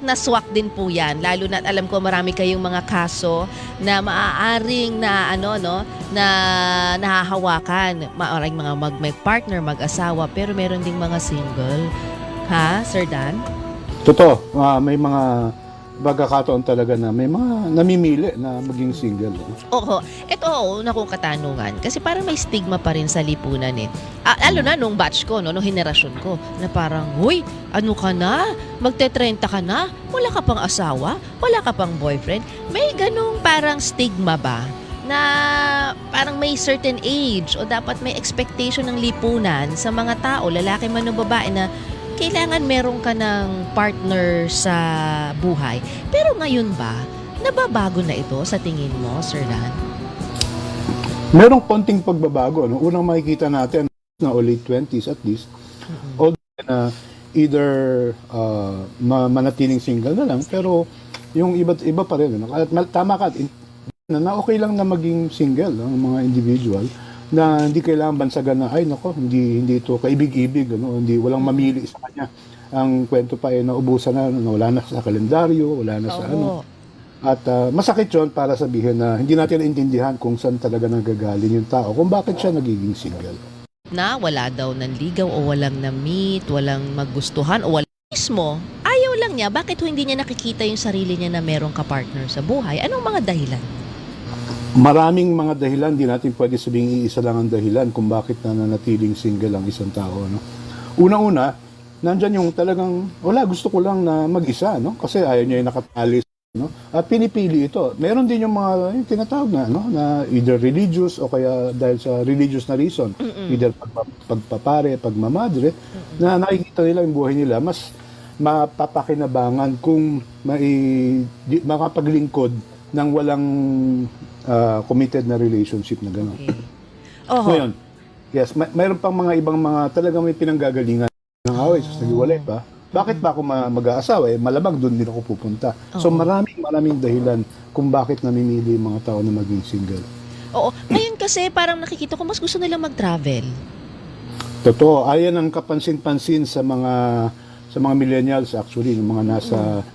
naswak din po yan, lalo na alam ko marami kayong mga kaso na maaaring na ano no, na nahahawakan. Maaaring mga may partner, mag-asawa, pero meron ding mga single. Ha, Sir Dan? Totoo, may mga pagkakataon talaga na may mga namimili na maging single. Oo. Ito, una kong katanungan. Kasi parang may stigma pa rin sa lipunan eh. Lalo na nung batch ko, no, nung henerasyon ko, na parang, huy, ano ka na? Magte-30 ka na? Wala ka pang asawa? Wala ka pang boyfriend? May ganung parang stigma ba? Na parang may certain age o dapat may expectation ng lipunan sa mga tao, lalaki man o babae, na kailangan meron ka ng partner sa buhay. Pero ngayon ba, nababago na ito sa tingin mo, Sir Dan? Merong konting pagbabago. No? Unang makikita natin na late 20s at least, although na either manatiling single na lang, pero yung iba pa rin. No? At tama ka, na okay lang na maging single ng mga individual, na hindi kailangan bansagan na, ay nako, hindi ito kaibig-ibig, ano? Hindi, walang mamili sa kanya. Ang kwento pa ay naubusan na, wala na sa kalendaryo, wala na sa ano. At masakit yon para sabihin na hindi natin naintindihan kung saan talaga nanggagaling yung tao, kung bakit siya nagiging single. Na wala daw ng ligaw o walang na-meet, walang magustuhan o walang mismo. Ayaw lang niya, bakit hindi niya nakikita yung sarili niya na merong kapartner sa buhay? Anong mga dahilan? Maraming mga dahilan, di natin pwede sabing iisa lang ang dahilan kung bakit nananatiling single ang isang tao. No? Una-una, nandyan yung talagang, wala, gusto ko lang na mag-isa, no? Kasi ayaw niya yung nakatali. No? At pinipili ito. Meron din yung mga yung tinatawag na, no? Na either religious o kaya dahil sa religious na reason. Either pagpapare, pagmamadre, na nakikita nila yung buhay nila, mas mapapakinabangan kung makapaglingkod ng walang committed na relationship na gano'n. Okay. Ngayon, yes, mayroon pang mga ibang mga talagang may pinanggagalingan ng away, nag-iwalay pa. Bakit pa ako mag-aasawa? Malamang doon din ako pupunta. So maraming dahilan kung bakit namimili yung mga tao na maging single. Oo. Ngayon kasi parang nakikita ko mas gusto nilang mag-travel. Totoo, ayan ang kapansin-pansin sa mga millennials actually, yung mga nasa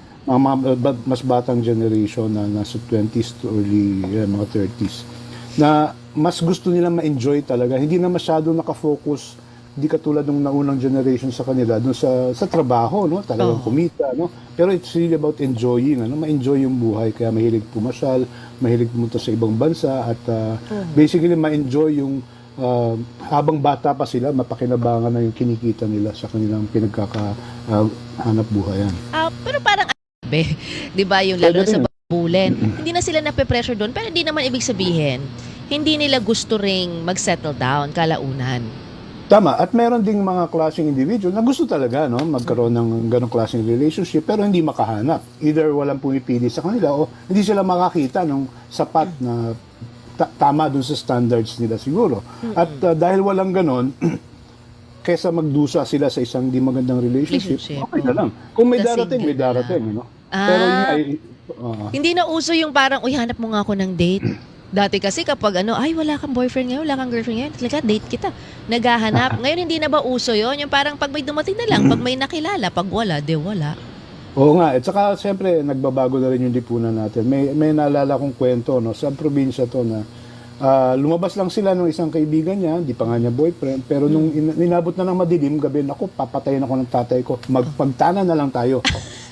mas batang generation na nasa 20s to early mga 30s, na mas gusto nila ma-enjoy talaga, hindi na masyado nakafocus, hindi katulad ng naunang generation sa kanila dun sa trabaho, no, talagang kumita, no, pero it's really about enjoying, ano, ma-enjoy yung buhay, kaya mahilig pumasyal, mahilig pumunta sa ibang bansa at basically ma-enjoy yung habang bata pa sila, mapakinabangan na yung kinikita nila sa kanilang pinagkakahanap buhayan. Pero parang di ba yung lalo na sa bulen, hindi na sila nape-pressure doon, pero hindi naman ibig sabihin hindi nila gusto ring mag-settle down kalaunan. Tama, at meron ding mga klaseng individual na gusto talaga, no, magkaroon ng ganong klaseng relationship pero hindi makahanap. Either walang pumipili sa kanila o hindi sila makakita ng sapat na tama dun sa standards nila siguro. At dahil walang ganon, kesa magdusa sila sa isang di magandang relationship, okay na lang. Kung may darating, may darating. No? Pero yun ay, hindi na uso yung parang, uy, hanap mo nga ako ng date. Dati kasi kapag ay, wala kang boyfriend ngayon, wala kang girlfriend ngayon, talaga, date kita. Naghahanap. Ngayon, hindi na ba uso yon? Yung parang pag may dumating na lang, pag may nakilala, pag wala, de wala. Oo nga. At saka, siyempre, nagbabago na rin yung lipunan natin. May naalala kong kwento, no, sa probinsya to na lumabas lang sila ng isang kaibigan niya, hindi pa nga niya boyfriend, pero nung inabot na ng madilim, gabi, ako, papatayin ako ng tatay ko, magpagtana na lang tayo.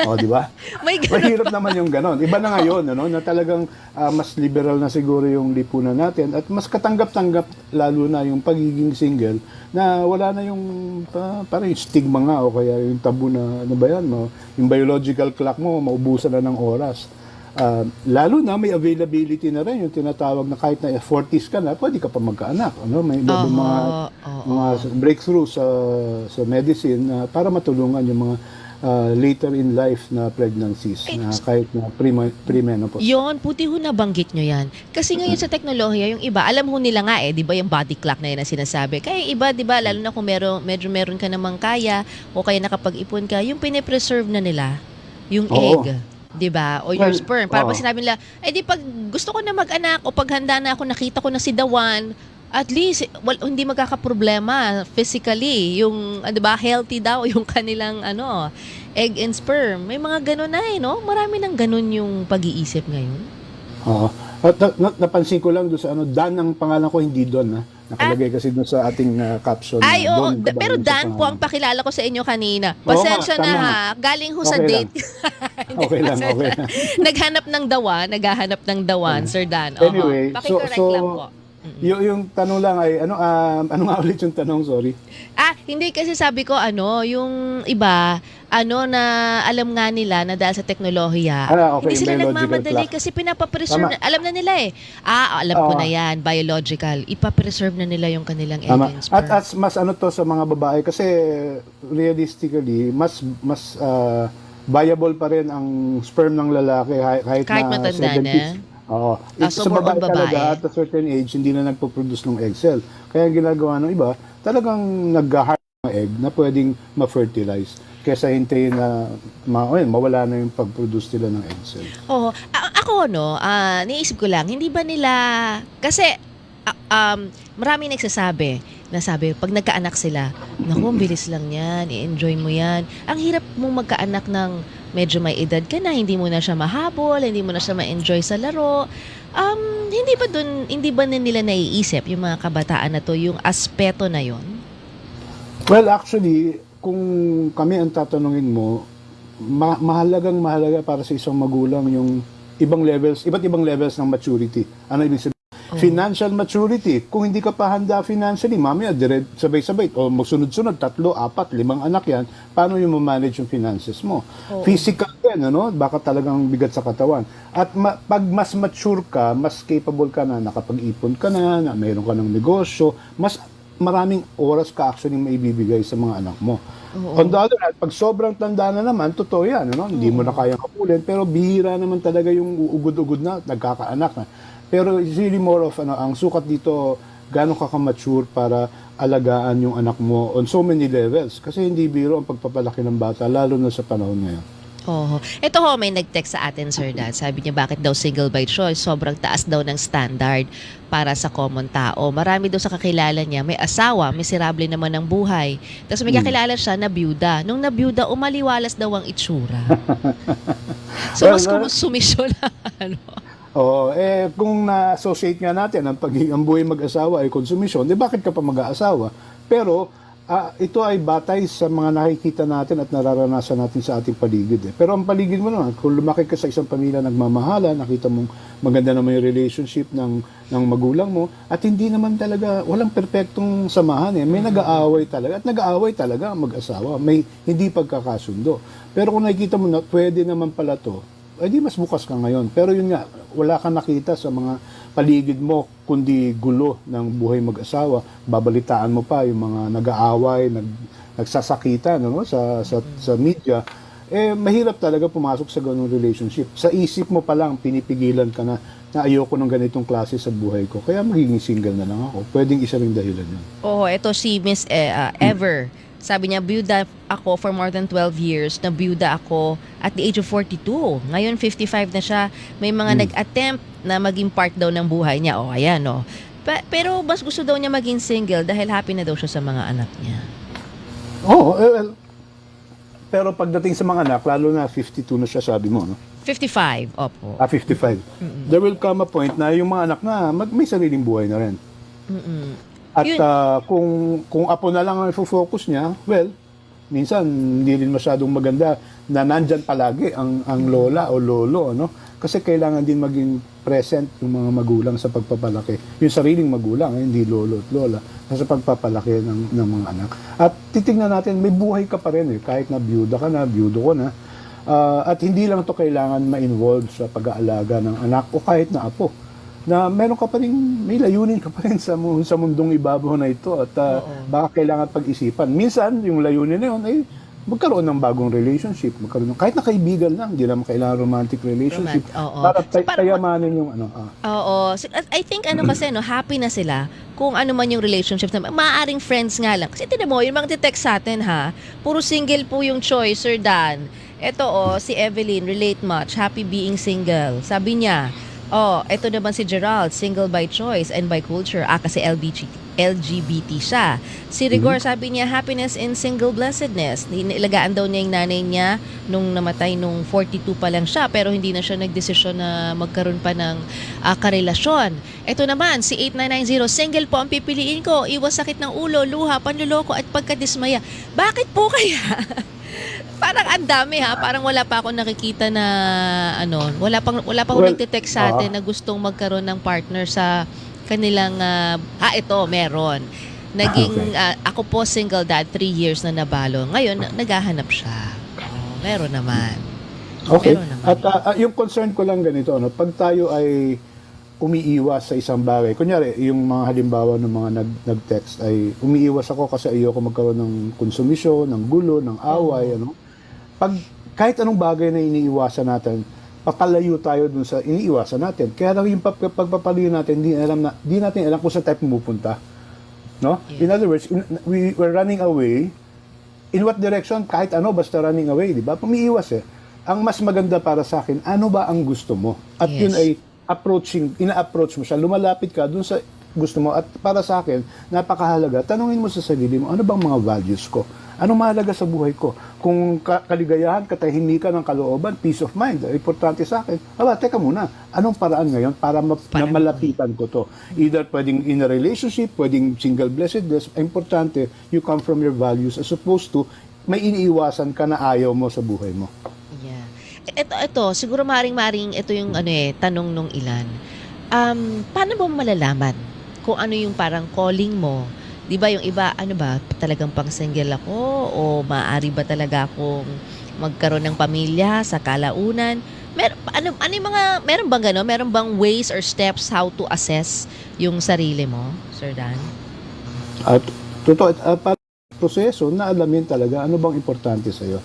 O, di ba? Mahirap naman yung ganon. Iba na ngayon, ano, na talagang mas liberal na siguro yung lipunan natin at mas katanggap-tanggap lalo na yung pagiging single na wala na yung parang yung stigma nga o kaya yung tabu na, ano ba yan, yung biological clock mo, maubusan na ng oras. Lalo na may availability na rin yung tinatawag na kahit na 40s ka na, pwede ka pa magkaanak. Ano? May mga breakthrough sa medicine para matulungan yung mga later in life na pregnancies na kahit na pre-menopause. Yon, puti ho nabanggit nyo yan. Kasi ngayon sa teknolohiya, yung iba, alam ho nila nga di ba yung body clock na yun na sinasabi. Kaya iba, di ba, lalo na kung medyo meron ka namang kaya o kaya nakapag-ipon ka, yung pine-preserve na nila, yung egg. 'Di ba? O your sperm. Para pag sinabi nila, di pag gusto ko na mag-anak o pag handa na ako, nakita ko na si the one, At least, hindi magkakaproblema physically. Yung, 'di ba, healthy daw yung kanilang egg and sperm. May mga ganun na no? Marami ng ganun yung pag-iisip ngayon. Oo. At napansin ko lang doon sa Dan ang pangalan ko, hindi Don, ha. Nakalagay kasi doon sa ating caption. Ay, oo. Don Cabañon Pero sa Dan po pangalan. ang pakilala ko sa inyo kanina. Oo nga, Pasensya na tama ha. nga. Galing ho sa Okay lang. date. Hindi, Okay lang, pasensya. okay lang. Naghahanap ng dawan, Sir Dan. Oho. Anyway, Pakicorrect lang po. yung tanong lang ay, ano nga ulit yung tanong, sorry? Hindi kasi sabi ko yung iba, na alam nga nila na dahil sa teknolohiya, Okay, hindi sila biological nagmamadali clock. kasi pinapapreserve Tama. alam na nila eh. Alam ko Oo. na yan, biological. Ipapreserve na nila yung kanilang egg Tama. and sperm. At mas to sa mga babae kasi realistically mas viable pa rin ang sperm ng lalaki kahit Kahit na matanda 70s. na? Oo. So Sa more babae on babae. talaga at a certain age hindi na nagpo-produce ng egg cell. Kaya ang ginagawa ng iba, talagang nag-hatch ng egg na pwedeng ma-fertilize kaysa hintayin na mawala na yung pag-produce nila ng egg cell. Oo. Ako, naisip ko lang, hindi ba nila, kasi, marami nagsasabi, pag nagkaanak sila, naku, ang bilis lang yan, i-enjoy mo yan. Ang hirap mong magkaanak ng medyo may edad ka na, hindi mo na siya mahabol, hindi mo na siya ma-enjoy sa laro. Hindi ba nila naiisip, yung mga kabataan na to, yung aspeto na yon? Well, actually, kung kami ang tatanungin mo, mahalaga para sa isang magulang yung iba't ibang levels ng maturity. Ano ibig sabihin? Financial maturity. Kung hindi ka pa handa financially, mamaya sabay-sabay o magsunod-sunod, 3, 4, 5 anak yan, paano yung manage yung finances mo? Oo. Physical din, baka talagang bigat sa katawan. At pag mas mature ka, mas capable ka na, nakapag-ipon ka na mayroon ka ng negosyo, mas maraming oras ka actually maibibigay sa mga anak mo. Oo. On the other hand, pag sobrang tanda na naman, totoo yan, hindi mo na kayang kapulin, pero bihira naman talaga yung ugod-ugod na, nagkakaanak na. Pero it's really more of, ang sukat dito, gano'n ka ka-mature para alagaan yung anak mo on so many levels. Kasi hindi biro ang pagpapalaki ng bata, lalo na sa panahon ngayon. Oo. Ito may nag-text sa atin, Sir Dan. Sabi niya, bakit daw single by choice? Sobrang taas daw ng standard para sa common tao. Marami daw sa kakilala niya, may asawa, miserable naman ng buhay. Tapos may kakilala siya na byuda. Nung nabiyuda, umaliwalas daw ang itsura. So, mas sumisyon na, Kung na-associate nga natin ang buhay mag-asawa ay konsumisyon, bakit ka pa mag-aasawa? Pero ito ay batay sa mga nakikita natin at nararanasan natin sa ating paligid. Pero ang paligid mo naman, kung lumaki ka sa isang pamilya nagmamahala, nakita mong maganda naman yung relationship ng magulang mo, at hindi naman talaga, walang perpektong samahan. May nag-aaway talaga, at nag-aaway talaga ang mag-asawa. May hindi pagkakasundo. Pero kung nakikita mo na pwede naman pala to, di mas bukas ka ngayon. Pero yun nga, wala kang nakita sa mga paligid mo, kundi gulo ng buhay mag-asawa. Babalitaan mo pa yung mga nag-aaway, nagsasakitan sa media. Mahirap talaga pumasok sa ganung relationship. Sa isip mo pa lang, pinipigilan ka na ayoko ng ganitong klase sa buhay ko. Kaya magiging single na lang ako. Pwedeng isa ring dahilan yun. Ito si Miss Ever. Sabi niya, byuda ako for more than 12 years. Nabyuda ako at the age of 42. Ngayon, 55 na siya. May mga nag-attempt na maging part daw ng buhay niya. Ayan, pero mas gusto daw niya maging single dahil happy na daw siya sa mga anak niya. Pero pagdating sa mga anak, lalo na 52 na siya, sabi mo, 55, opo. 55. There will come a point na yung mga anak na may sariling buhay na rin. At kung apo na lang ang focus niya, well, minsan hindi rin masyadong maganda na nandyan palagi ang lola o lolo, Kasi kailangan din maging present yung mga magulang sa pagpapalaki. Yung sariling magulang, hindi lolo at lola, sa pagpapalaki ng mga anak. At titingnan natin, may buhay ka pa rin kahit na byuda ka na, byudo ko na. At hindi lang to kailangan ma-involve sa pag-aalaga ng anak o kahit na apo. Na meron ka pa rin, may layunin ka pa rin sa mundong ibabaw na ito at baka kailangan pag-isipan. Minsan, yung layunin na yun ay magkaroon ng bagong relationship, kahit na kaibigan lang, hindi naman kailangan romantic relationship. Para tayamanin yung So, I think kasi happy na sila kung ano man yung relationship na maaaring friends nga lang. Kasi tinan mo, yung mga text sa atin puro single po yung choice, Sir Dan. Ito si Evelyn, relate much, happy being single. Sabi niya, Oh, ito naman si Gerald, single by choice and by culture. Kasi LGBT siya. Si Rigor, sabi niya, happiness in single blessedness. Nilagaan daw niya yung nanay niya nung namatay nung 42 pa lang siya, pero hindi na siya nagdesisyon na magkaroon pa ng karelasyon. Ito naman, si 8990, single po ang pipiliin ko. Iwas sakit ng ulo, luha, panluloko at pagkadismaya. Bakit po kaya? Parang ang dami ha, parang wala pa ako nakikita na wala pa ako Well, nagte-text sa atin na gustong magkaroon ng partner sa kanilang ito meron. Naging ako po single dad 3 years na nabalo. Ngayon naghahanap siya. Oh, meron naman. Okay. Meron naman. At yung concern ko lang ganito, pag tayo ay umiiwas sa isang bagay, kunyari, yung mga halimbawa ng mga nag-text ay umiiwas ako kasi ayoko magkaroon ng konsumisyon, ng gulo, ng away, Pag kahit anong bagay na iniiwasan natin, papalayo tayo dun sa iniiwasan natin. Kaya lang yung pagpapalayo natin, di natin alam kung saan tayo pumupunta. No? Yes. In other words, we're running away. In what direction? Kahit basta running away, di ba? Pumiiwas eh. Ang mas maganda para sa akin, ano ba ang gusto mo? At Yes. yun ay ina-approach mo siya, lumalapit ka dun sa gusto mo. At para sa akin, napakahalaga, tanungin mo sa sarili mo, ano bang mga values ko? Anong mahalaga sa buhay ko? Kung kaligayahan, katahimikan ng kalooban, peace of mind, importante sa akin. Teka muna, anong paraan ngayon para malapitan ko to? Either pwedeng in a relationship, pwedeng single blessedness, importante, you come from your values as opposed to may iniiwasan ka na ayaw mo sa buhay mo. Yeah. Ito, siguro maring ito yung tanong nung ilan. Paano mo malalaman kung ano yung parang calling mo? 'Di ba yung iba, talagang pang single ako o maaari ba talaga akong magkaroon ng pamilya sa kalaunan? Meron bang gano'n? Meron bang ways or steps how to assess yung sarili mo, Sir Dan? At totoo, para proseso na alamin talaga ano bang importante sa iyo.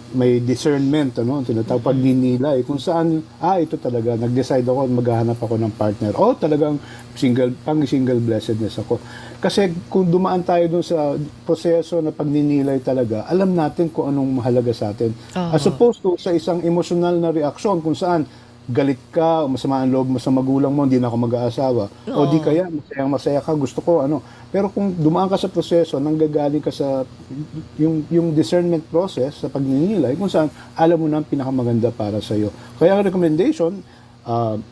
May discernment, tinatawag pagninilay kung saan ito talaga nag-decide ako maghahanap ako ng partner o talagang single blessedness ako. Kasi kung dumaan tayo dun sa proseso na pagninilay talaga, alam natin kung anong mahalaga sa atin. As opposed to sa isang emotional na reaksyon kung saan galit ka o masama ang loob mo sa magulang mo, hindi na ako mag-aasawa. O di kaya, masaya ka, gusto ko, Pero kung dumaan ka sa proseso, nanggagaling ka sa yung discernment process, sa pagninilay, kung saan alam mo na ang pinakamaganda para sa iyo. Kaya ang recommendation,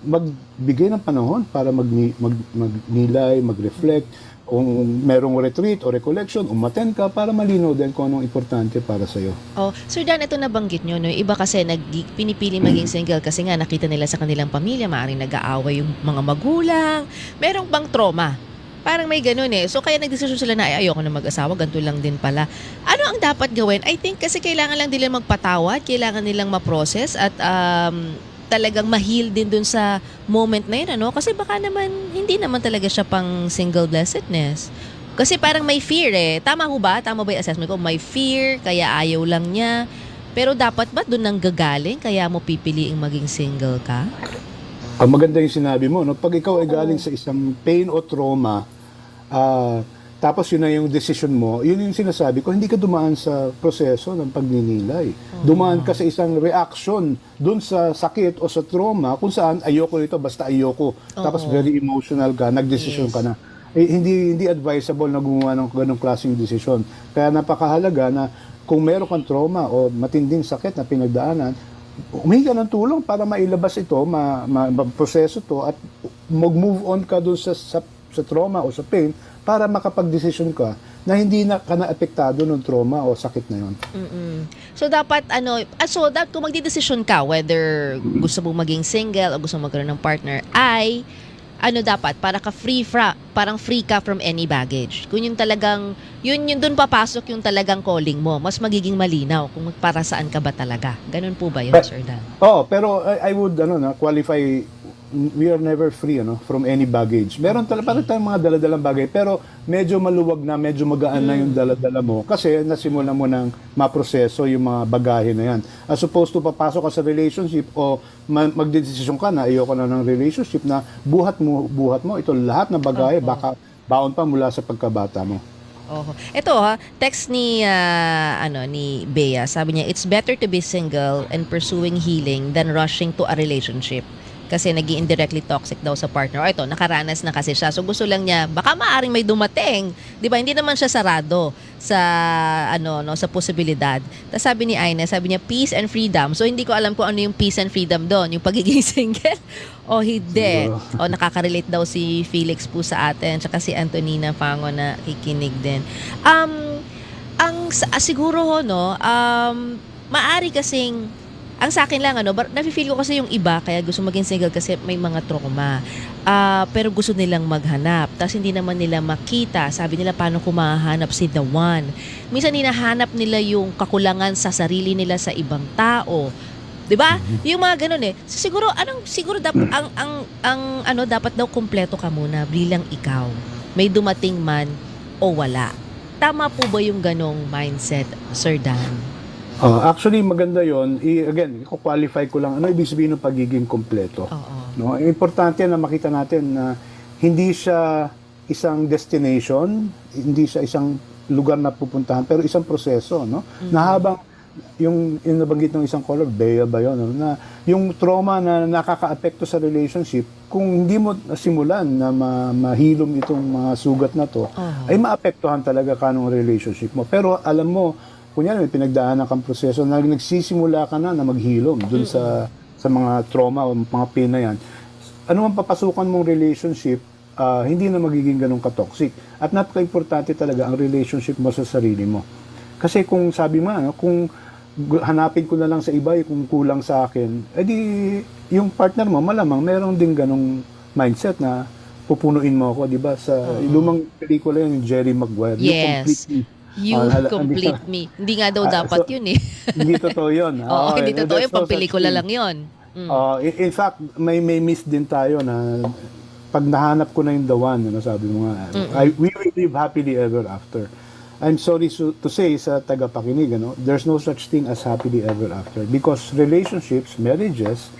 magbigay ng panahon para magnilay, mag-reflect, kung merong retreat o recollection, umattend ka para malinaw din kung anong importante para sa'yo. Oh, Sir Dan, ito nabanggit nyo, no? Iba kasi pinipili maging single kasi nga nakita nila sa kanilang pamilya, maaaring nag-aaway yung mga magulang. Merong bang trauma? Parang may ganun eh. So kaya nagdesisyon sila na ayoko na mag-asawa, ganito lang din pala. Ano ang dapat gawin? I think kasi kailangan lang nila magpatawad, kailangan nilang ma-process at talagang ma-heal din dun sa moment na yun, Kasi baka naman, hindi naman talaga siya pang single blessedness. Kasi parang may fear eh. Tama ho ba? Tama ba yung assessment ko? May fear, kaya ayaw lang niya. Pero dapat ba dun nang gagaling? Kaya mo pipiliing maging single ka? Ang maganda yung sinabi mo, pag ikaw ay galing sa isang pain o trauma, tapos yun na yung decision mo, yun yung sinasabi ko, hindi ka dumaan sa proseso ng pagninilay. Dumaan ka sa isang reaction dun sa sakit o sa trauma kung saan ayoko nito, basta ayoko. Tapos very emotional ka, nagdesisyon ka na. Hindi advisable na gumawa ng ganong klaseng desisyon. Kaya napakahalaga na kung meron kang trauma o matinding sakit na pinagdaanan, humingi ka ng tulong para mailabas ito, ma-proseso to at mag-move on ka dun sa trauma o sa pain para makapag-desisyon ka na hindi na ka na-apektado ng trauma o sakit na yun. So dapat kung magdidesisyon ka whether gusto mong maging single o gusto mong magkaroon ng partner ay dapat para ka parang free ka from any baggage. Kung yung talagang yun doon papasok yung talagang calling mo, mas magiging malinaw kung para saan ka ba talaga. Ganun po ba yun, Sir Dan? Pero I would qualify, we are never free from any baggage. Meron parang tayong mga daladalang bagay, pero medyo maluwag na, medyo magaan na yung daladala mo kasi nasimula mo ng maproseso yung mga bagahe na yan. As opposed to papasok ka sa relationship o magdedesisyon ka na ayoko na ng relationship na buhat mo ito lahat na bagahe, baka baon pa mula sa pagkabata mo. Ito text ni Bea. Sabi niya, it's better to be single and pursuing healing than rushing to a relationship. kasi naging indirectly toxic daw sa partner. O ito, nakaranas na kasi siya. So gusto lang niya, baka maaring may dumating. 'Di ba? Hindi naman siya sarado sa sa posibilidad. Tapos sabi ni Aina, sabi niya peace and freedom. So hindi ko alam kung ano yung peace and freedom doon, yung pagiging single o hindi. Siguro. O nakaka-relate daw si Felix po sa atin, tsaka si Antonina Fango na kikinig din. Siguro ho, no, maari kasing, ang sa akin lang, nafe-feel ko kasi yung iba, kaya gusto maging single kasi may mga trauma. Pero gusto nilang maghanap. Tapos hindi naman nila makita. Sabi nila, paano ko mahanap si the one? Minsan hinahanap nila yung kakulangan sa sarili nila sa ibang tao. 'Di ba? Yung mga ganun eh. So, siguro dapat dapat daw kumpleto ka muna bilang ikaw. May dumating man o wala. Tama po ba yung ganong mindset, Sir Dan? Actually, maganda yon. Again, i-qualify ko lang ano ibig sabihin ng pagiging kompleto. Oo. No? Importante na makita natin na hindi siya isang destination, hindi siya isang lugar na pupuntahan, pero isang proseso, no? Na habang yung nabanggit ng isang caller, Bea ba yun? No? Na yung trauma na nakaka-apekto sa relationship, kung hindi mo simulan na mahilom itong mga sugat na to, ay maapektuhan talaga kanong relationship mo. Pero alam mo, kunyari may pinagdaanan kang proseso na nagsisimula ka na maghilom dun sa mga trauma o mga pain na yan. Ano man papasukan mong relationship, hindi na magiging ganun ka-toxic. At napaka-importante talaga ang relationship mo sa sarili mo. Kasi kung sabi mo, kung hanapin ko na lang sa iba kung kulang sa akin, edi yung partner mo malamang meron din ganong mindset na pupunuin mo ako, di ba? Sa lumang pelikula yun, yung Jerry Maguire. Yes. You complete me. Hindi nga daw dapat yun eh. Hindi totoo yun. Oo, hindi totoo yun. There's no such Pampelikula thing. lang yun. In fact, may miss din tayo na pag nahanap ko na yung the one, sabi mo nga, we will live happily ever after. I'm sorry to say sa tagapakinig, there's no such thing as happily ever after because relationships, marriages,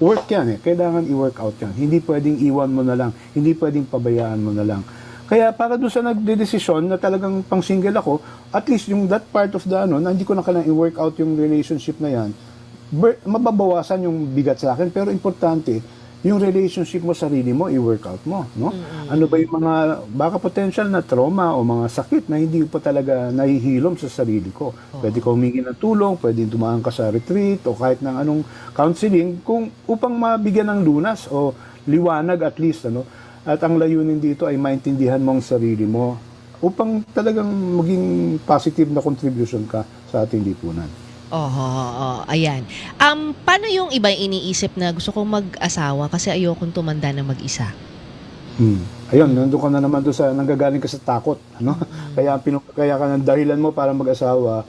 work yan eh. Kailangan i-work out yan. Hindi pwedeng iwan mo na lang. Hindi pwedeng pabayaan mo na lang. Kaya para doon sa nagdedesisyon na talagang pang single ako, at least yung that part of the na hindi ko na kailangan i-work out yung relationship na yan, mababawasan yung bigat sa akin. Pero importante, yung relationship mo, sarili mo, i-work out mo. No? Ano ba yung mga, baka potential na trauma o mga sakit na hindi pa talaga nahihilom sa sarili ko. Pwede ka humingi ng tulong, pwede dumaan ka sa retreat o kahit ng anong counseling upang mabigyan ng lunas o liwanag at least. At ang layunin dito ay maintindihan mo ang sarili mo upang talagang maging positive na contribution ka sa ating lipunan. Ayan. Paano yung iba iniisip na gusto kong mag-asawa kasi ayokong tumanda na mag-isa? Ayun, nandun ka na naman doon sa nanggagaling ka sa takot. Kaya ka ng dahilan mo para mag-asawa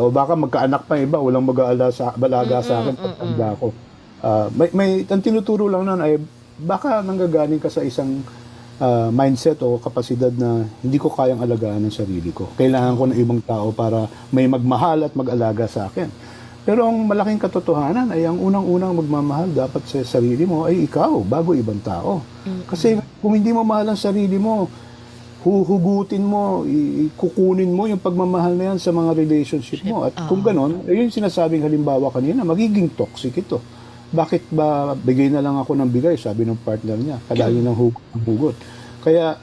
o baka magkaanak pa iba, walang mag-aalaga sa akin pagtanda ko. Ang tinuturo lang nun ay baka nanggagaling ka sa isang mindset o kapasidad na hindi ko kayang alagaan ng sarili ko. Kailangan ko ng ibang tao para may magmahal at mag-alaga sa akin. Pero ang malaking katotohanan ay ang unang-unang magmamahal dapat sa sarili mo ay ikaw, bago ibang tao. Kasi kung hindi mo mahal ang sarili mo, huhugutin mo, kukunin mo yung pagmamahal na yan sa mga relationship mo. At kung ganon, yun yung sinasabing halimbawa kanina, magiging toxic ito. Bakit ba bigay na lang ako ng bigay, sabi ng partner niya, kalayo ng hugot. Kaya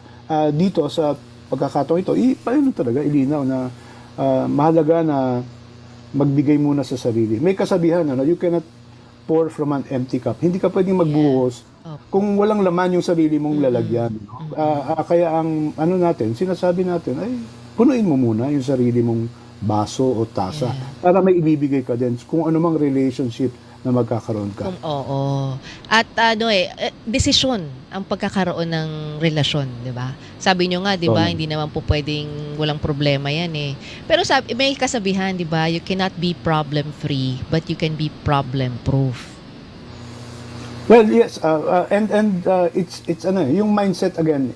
dito sa pagkakataon ito, talaga ilinaw na mahalaga na magbigay muna sa sarili. May kasabihan, you cannot pour from an empty cup. Hindi ka pwedeng magbuhos kung walang laman yung sarili mong lalagyan. Kaya ang sinasabi natin ay punuin mo muna yung sarili mong baso o tasa para may ibibigay ka din kung anumang relationship na magkakaroon ka. At desisyon ang pagkakaroon ng relasyon, 'di ba? Sabi nyo nga, 'di ba, hindi naman po pwedeng walang problema 'yan eh. Pero may kasabihan, 'di ba, you cannot be problem free, but you can be problem proof. Well, yes, it's yung mindset again,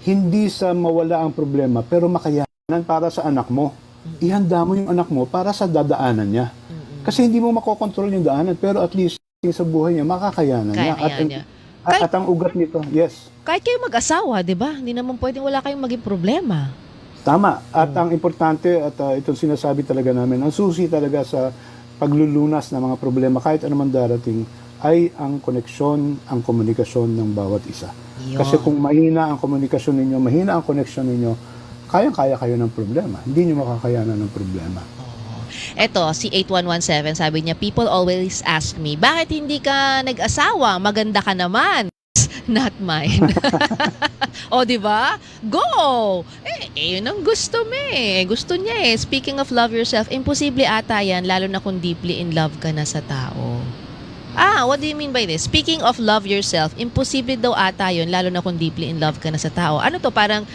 hindi sa mawala ang problema, pero makayanan para sa anak mo. Ihanda mo yung anak mo para sa dadaanan niya. Kasi hindi mo makokontrol yung daanan, pero at least sa buhay niya, makakayanan niya. At ang ugat nito, yes. Kahit kayo mag-asawa, di ba? Hindi naman pwedeng wala kayong maging problema. Tama. At ang importante, at itong sinasabi talaga namin, ang susi talaga sa paglulunas ng mga problema kahit anumang darating ay ang koneksyon, ang komunikasyon ng bawat isa. Yun. Kasi kung mahina ang komunikasyon ninyo, mahina ang koneksyon ninyo, kayang-kaya kayo ng problema. Hindi nyo makakayanan ng problema. Eto, si 8117, sabi niya, people always ask me, bakit hindi ka nag-asawa? Maganda ka naman. Not mine. O, di ba? Go! Yun ang gusto mo eh. Gusto niya eh. Speaking of love yourself, imposible ata yan, lalo na kung deeply in love ka na sa tao. What do you mean by this? Speaking of love yourself, imposible daw ata yun, lalo na kung deeply in love ka na sa tao. Ano to? Parang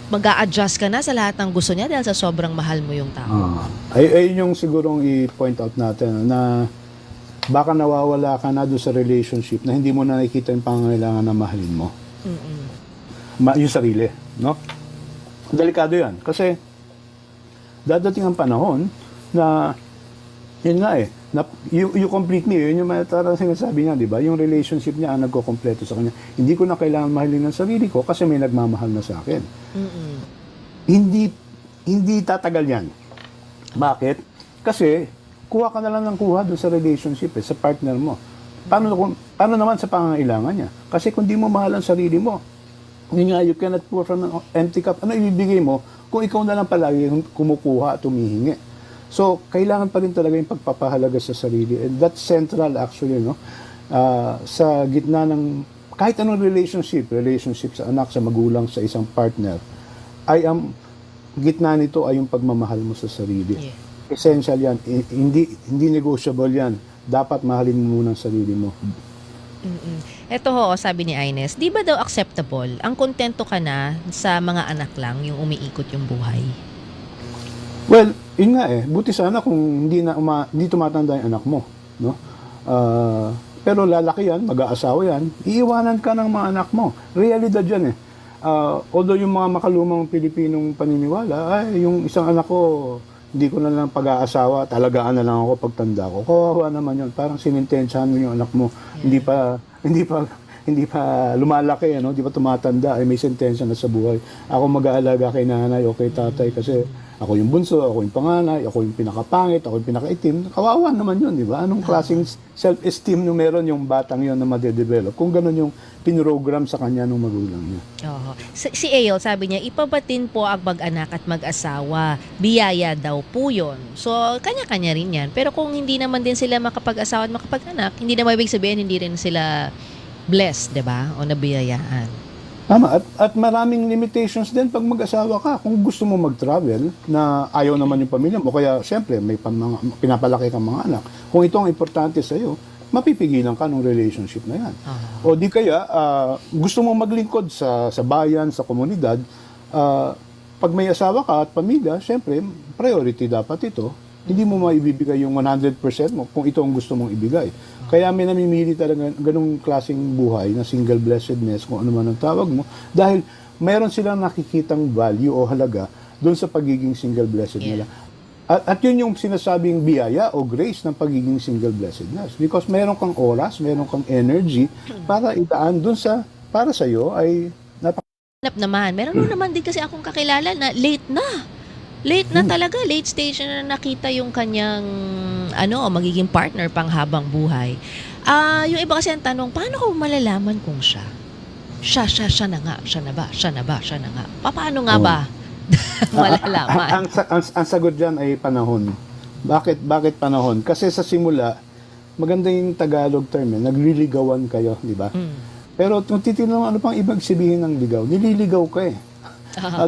mag-a-adjust ka na sa lahat ng gusto niya dahil sa sobrang mahal mo yung tao. Ay yung sigurong i-point out natin na baka nawawala ka na doon sa relationship na hindi mo na nakikita yung pangangailangan na mahalin mo. Yung sarili, no? Delikado yan. Kasi dadating ang panahon na yun nga you complete me. Yun yung tarang sinasabi niya, di ba? Yung relationship niya ang nagko-kompleto sa kanya. Hindi ko na kailangan mahalin ng sarili ko kasi may nagmamahal na sa akin. Hindi tatagal yan. Bakit? Kasi kuha ka na lang ng kuha doon sa relationship, sa partner mo. Paano naman sa pangangailangan niya? Kasi kung di mo mahal ang sarili mo, yun nga, you cannot pour from an empty cup. Ano ibibigay mo kung ikaw na lang palagi kumukuha at humihingi? So, kailangan pa rin talaga yung pagpapahalaga sa sarili. And that's central actually, no? Sa gitna ng kahit anong relationship sa anak, sa magulang, sa isang partner, ay ang gitna nito ay yung pagmamahal mo sa sarili. Yeah. Essential yan. Hindi negotiable yan. Dapat mahalin mo muna ang sarili mo. Ito ho, sabi ni Ines, di ba daw acceptable ang kontento ka na sa mga anak lang, yung umiikot yung buhay? Well, yun nga buti sana kung hindi tumatanda yung anak mo, no? Pero lalaki yan, mag-aasawa yan, iiwanan ka ng mga anak mo. Realidad yan although yung mga makalumang Pilipinong paniniwala, ay yung isang anak ko, hindi ko na lang pag-aasawa, talagaan na lang ako pagtanda ko. Kawawa naman yun. Parang sinintensyahan mo yung anak mo. Yeah. Hindi pa lumalaki, no? Hindi pa tumatanda, ay may sentensya na sa buhay. Ako mag-aalaga kay nanay o kay tatay kasi ako yung bunso, ako yung panganay, ako yung pinakapangit, ako yung pinakaitim. Kawawa naman yun, di ba? Anong klaseng self-esteem nung meron yung batang yun na madedevelop? Kung gano'n yung pinrogram sa kanya nung magulang niya. Si Ayo, sabi niya, ipabatin po ang mag-anak at mag-asawa. Biyaya daw po yun. So, kanya-kanya rin yan. Pero kung hindi naman din sila makapag-asawa at makapag-anak, hindi naman ibig sabihin hindi rin sila blessed, di ba? O nabiyayaan. Tama. At maraming limitations din pag mag-asawa ka. Kung gusto mo mag-travel, na ayaw naman yung pamilya mo, kaya siyempre may pinapalaki kang mga anak. Kung ito ang importante sa'yo, mapipigilan ka ng relationship na yan. O di kaya, gusto mo maglingkod sa bayan, sa komunidad, pag may asawa ka at pamilya, siyempre, priority dapat ito. Hindi mo maibibigay yung 100% mo kung ito ang gusto mong ibigay. Kaya may namimili talaga ganung klaseng buhay na single blessedness, kung ano man ang tawag mo, dahil mayroon silang nakikitang value o halaga doon sa pagiging single blessed nila. At yun yung sinasabing biyaya o grace ng pagiging single blessedness. Because meron kang oras, meron kang energy para itaan doon sa, para sa'yo ay naman. Meron naman din kasi akong kakilala na late na talaga, late stage na nakita yung kanyang magiging partner pang habang buhay. Yung iba kasi ang tanong, paano ko malalaman kung siya na nga, siya na nga. Paano nga ba malalaman? Ang sagot dyan ay panahon. Bakit panahon? Kasi sa simula, maganda yung Tagalog term, nagliligawan kayo, di ba? Pero kung titignan mo ano pang ibig sabihin ng ligaw, nililigaw ka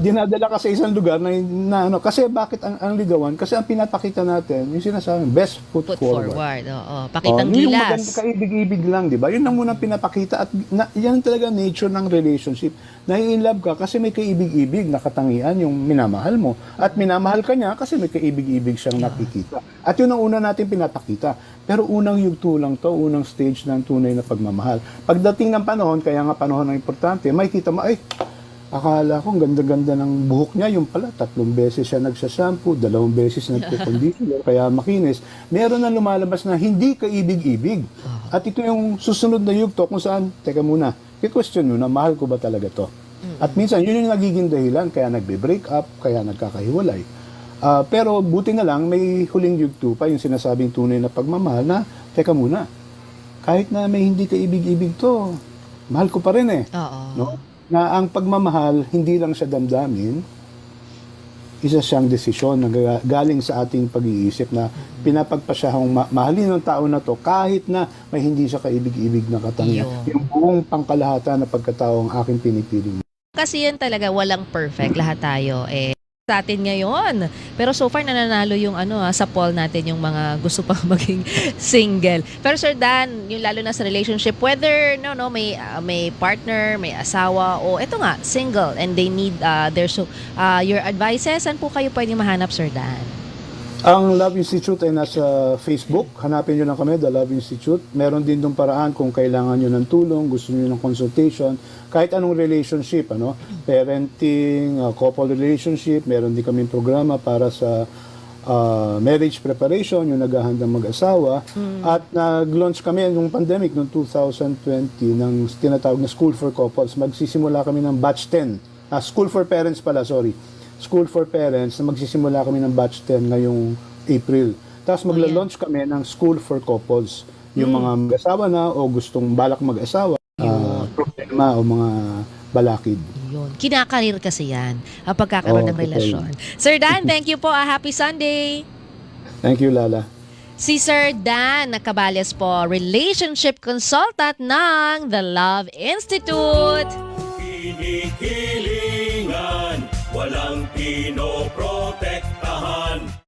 dinadala ka sa isang lugar na kasi bakit ang ligawan? Kasi ang pinapakita natin, yung sinasabi, best foot forward. Pakitang gilas. Yung gilas. kaibig-ibig lang, di ba? Yun ang munang pinapakita at yan talaga nature ng relationship. Nai-inlove ka kasi may kaibig-ibig na katangian yung minamahal mo. At minamahal ka niya kasi may kaibig-ibig siyang nakikita. At yun ang una natin pinapakita. Pero unang yugto lang to, unang stage ng tunay na pagmamahal. Pagdating ng panahon, kaya nga panahon ang importante, makikita mo, akala ko, ganda-ganda ng buhok niya. Yung pala, 3 beses siya nagsashampoo, 2 beses nagpo-conditioner, kaya makinis. Meron na lumalabas na hindi kaibig-ibig. At ito yung susunod na yugto kung saan, teka muna, i-question mo na, mahal ko ba talaga to? At minsan, yun yung nagiging dahilan, kaya nagbe-break up, kaya nagkakahiwalay. Pero buti na lang, may huling yugto pa yung sinasabing tunay na pagmamahal na, teka muna, kahit na may hindi ka ibig-ibig to, mahal ko pa rin eh. Oo. No? Na ang pagmamahal, hindi lang siya damdamin, isa siyang desisyon na galing sa ating pag-iisip na pinapagpasyahang mahalin ng tao na to kahit na may hindi siya kaibig-ibig na katangyan. Yun. Yung buong pangkalahatan na pagkatao ang aking pinipili. Kasi yan talaga, walang perfect. Lahat tayo sa atin ngayon. Pero so far nananalo yung sa poll natin yung mga gusto pang maging single. Pero Sir Dan, yung lalo na sa relationship, whether may partner, may asawa o eto nga single and they need your advices, saan po kayo pwedeng mahanap, Sir Dan? Ang Love Institute ay nasa Facebook. Hanapin nyo lang kami, The Love Institute. Meron din dong paraan kung kailangan nyo ng tulong, gusto nyo ng consultation, kahit anong relationship, parenting, couple relationship. Meron din kaming programa para sa marriage preparation, yung naghahandang mag-asawa. At nag-launch kami nung pandemic, noong 2020, ng tinatawag na School for Couples. Magsisimula kami ng batch 10. School for Parents pala, sorry. School for Parents na magsisimula kami ng batch 10 ngayong April. Tapos magla-launch kami ng School for Couples. Yung mga mag-asawa na o gustong balak mag-asawa, problema o mga balakid. Yun. Kinakarir kasi yan ang pagkakaroon ng relasyon. Sir Dan, thank you po. Happy Sunday! Thank you, Lala. Si Sir Dan Cabales po, relationship consultant ng The Love Institute. Kinikili